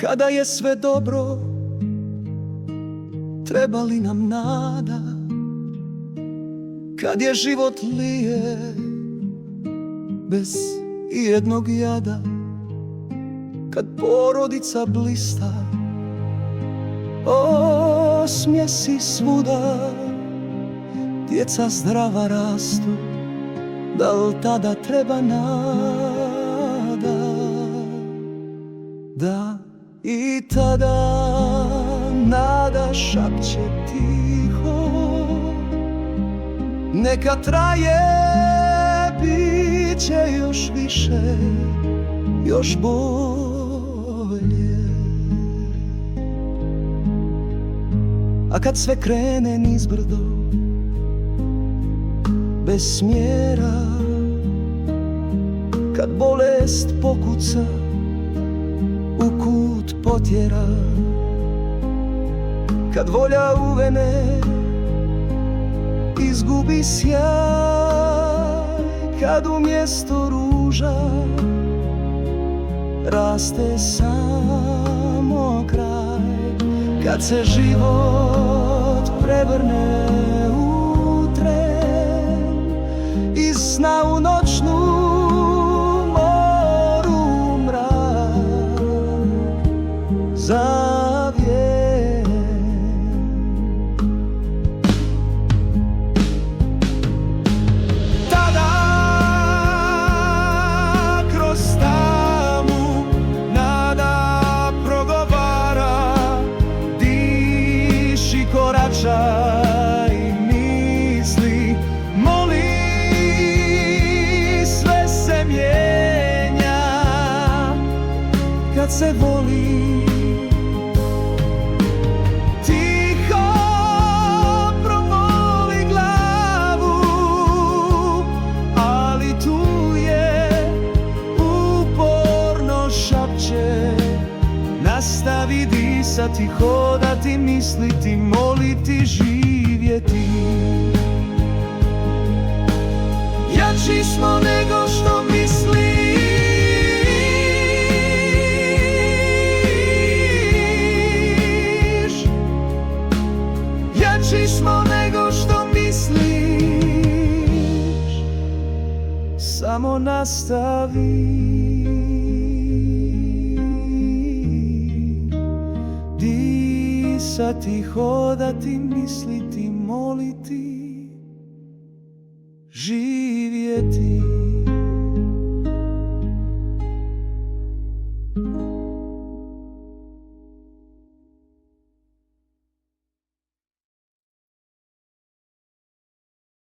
Kada je sve dobro, treba li nam nada? Kad je život lije, bez ijednog jada, kad porodica blista, osmjesi svuda, djeca zdrava rastu, da li tada treba nada? Da, i tada nada šapće tiho, neka traje, bit će još više, još bolje. A kad sve krene nizbrdo, bez smjera, kad bolest pokuca, u kut potjera, kad volja u vene izgubi sjaj, kad umjesto ruža raste samo kraj, kad se život prevrne u tren, iz sna u noćnu moru mrak zavije. Tada kroz tamu nada progovara, diši, koračaj misli, moli, sve se mijenja kad se voli. Tiho promoli glavu, ali tu je, uporno šapće, nastavi disati, hodati, misliti, moliti, živjeti. Jači smo nego što misliš, jači smo nego što misliš, samo nastavi disati, hodati, misliti, moliti, živjeti.